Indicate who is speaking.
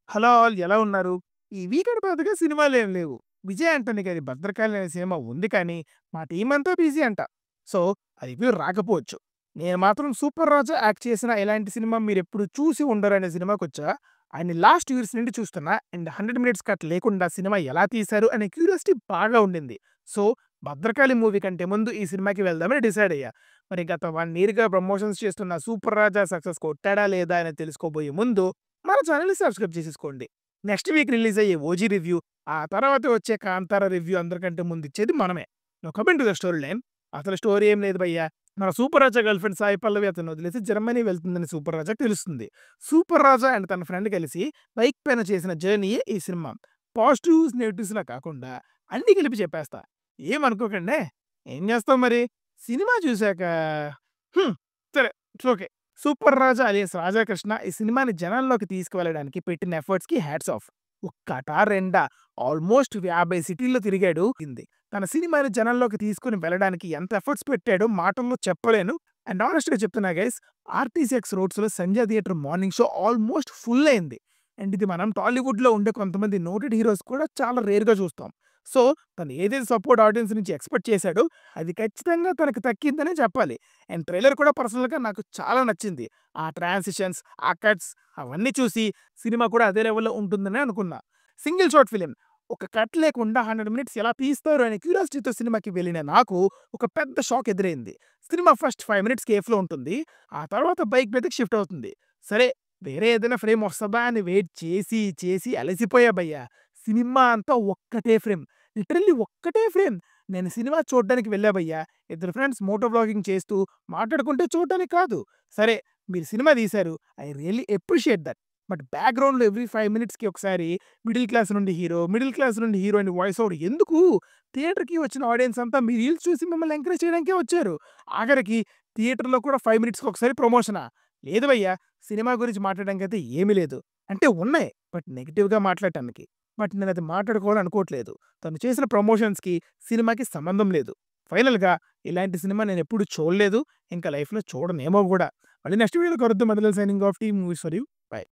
Speaker 1: Hello all ఎలా ఉన్నారు? ఈ వీకెండ్ పెద్దగా సినిమాలేం లేవు. 'విజయ్ ఆంటోనీ' గారి 'భద్రకాళి' అనే సినిమా ఉంది కానీ, మా టీమంతా బిజీ అంట. సో, ఆ రివ్యూ రాకపోవచ్చు. నేను మాత్రం 'సూపర్ రాజా' యాక్ట్ చేసిన ఎలాంటి సినిమా మీరెప్పుడు చూసి ఉండరనే సినిమాకొచ్చా. ఆయన్ని లాస్ట్ ఇయర్స్ నుండి చూస్తున్నా. అండ్ 100 మినిట్స్ కట్ లేకుండా సినిమా ఎలా తీశారు అనే క్యూరియాసిటీ బాగా ఉండింది. సో, 'భద్రకాళి' మూవీ కంటే ముందు ఈ సినిమాకి వెళ్దామని డిసైడ్ అయ్యా. మరి గత 1 ఇయర్‌గా ప్రమోషన్స్ చేస్తున్న 'సూపర్ రాజా' సక్సెస్ కొట్టాడా లేదా అని తెలుసుకోబోయే ముందు మన ఛానెల్‌ని సబ్స్క్రైబ్ చేసేసుకోండి. నెక్స్ట్ వీక్ రిలీజ్ అయ్యే 'ఓజీ' రివ్యూ, ఆ తర్వాత వచ్చే 'కాంతార' రివ్యూ అందరికంటే ముందిచ్చేది మనమే. Now coming to the story line. అసలు స్టోరీ ఏం లేదు భయ్యా. మన 'సూపర్ రాజా' గర్ల్ ఫ్రెండ్ సాయి పల్లవి అతన్ని వదిలేసి జర్మనీ వెళ్తుందని 'సూపర్ రాజా'కి తెలుస్తుంది. 'సూపర్ రాజా' అండ్ తన ఫ్రెండ్ కలిసి బైక్ పైన చేసిన జర్నీయే ఈ సినిమా. పాజిటివ్స్, నెగెటివ్స్‌లా కాకుండా అన్నీ కలిపి చెప్పేస్తా. ఏమనుకోకండే. ఏం చేస్తాం మరి? సినిమా చూసాక హ్మ్. సరే. It's okay. 'సూపర్ రాజా' అలియాస్ రాజాకృష్ణ ఈ సినిమాని జనాల్లోకి తీసుకువెళ్ళడానికి పెట్టిన ఎఫర్ట్స్‌కి హ్యాట్స్ ఆఫ్. ఒక్కటా, రెండా ఆల్మోస్ట్ 50 సిటీల్లో తిరిగాడు. తన సినిమాని జనాల్లోకి తీసుకొని వెళ్ళడానికి ఎంత ఎఫర్ట్స్ పెట్టాడో మాటల్లో చెప్పలేను. అండ్ హానెస్ట్‌గా చెప్తున్నా గైస్, ఆర్టీసీ రోడ్స్‌లో Sandhya theatre morning show almost full అయింది. అండ్ ఇది మనం టాలీవుడ్‌లో ఉండే కొంతమంది నోటెడ్ హీరోస్ కూడా చాలా రేర్‌గా చూస్తాం. సో, తను ఏదైతే సపోర్ట్ ఆడియన్స్ నుంచి ఎక్స్‌పెక్ట్ చేశాడో అది ఖచ్చితంగా తనకు దక్కిందనే చెప్పాలి. అండ్ ట్రైలర్ కూడా పర్సనల్‌గా నాకు చాలా నచ్చింది. ఆ ట్రాన్సిషన్స్, ఆ కట్స్ అవన్నీ చూసి సినిమా కూడా అదే లెవెల్‌లో ఉంటుందనే అనుకున్నా. Single shot film. ఒక కట్ లేకుండా 100 మినిట్స్ ఎలా తీస్తారు అనే క్యూరియాసిటీతో సినిమాకి వెళ్ళిన నాకు ఒక పెద్ద షాక్ ఎదురైంది. సినిమా ఫస్ట్ 5 మినిట్స్ కేఫ్‌లో ఉంటుంది. ఆ తర్వాత బైక్ మీదకి షిఫ్ట్ అవుతుంది. సరే, వేరే ఏదైనా ఫ్రేమ్ వస్తదా అని వెయిట్ చేసి, చేసి అలసిపోయా భయ్యా. సినిమా అంతా ఒక్కటే ఫ్రేమ్. లిటరల్లీ ఒక్కటే ఫ్రేమ్. నేను సినిమా చూడ్డానికి వెళ్ళా భయ్యా. ఇద్దరు ఫ్రెండ్స్ మోటో వ్లాగింగ్ చేస్తూ మాట్లాడుకుంటే చూడడానికి కాదు. సరే, మీరు సినిమా తీశారు. I really appreciate that. But బ్యాక్‌గ్రౌండ్‌లో ఎవ్రీ 5 మినిట్స్‌కి ఒకసారి మిడిల్ క్లాస్ నుండి హీరో, మిడిల్ క్లాస్ నుండి హీరోయిన్ వాయిస్ ఓవర్ ఎందుకు? థియేటర్‌కి వచ్చిన ఆడియన్స్ అంతా మీ రీల్స్ చూసి మిమ్మల్ని ఎంకరేజ్ చేయడానికే వచ్చారు. ఆఖరికి థియేటర్‌లో కూడా 5 మినిట్స్‌కి ఒకసారి ప్రమోషనా? లేదు భయ్యా. సినిమా గురించి మాట్లాడడానికైతే ఏమీ లేదు. అంటే ఉన్నాయి. బట్ నెగెటివ్‌గా మాట్లాడటానికి. బట్ నేనది మాట్లాడుకోవాలని అనుకోవట్లేదు. తను చేసిన ప్రమోషన్స్‌కి, సినిమాకి సంబంధం లేదు. ఫైనల్‌గా ఇలాంటి సినిమా నేనెప్పుడు చూడలేదు. ఇంకా లైఫ్‌లో చూడనేమో గూడా. మళ్ళీ నెక్స్ట్ వీడియోలో కలుద్దాం. Adil signing off team movies for you.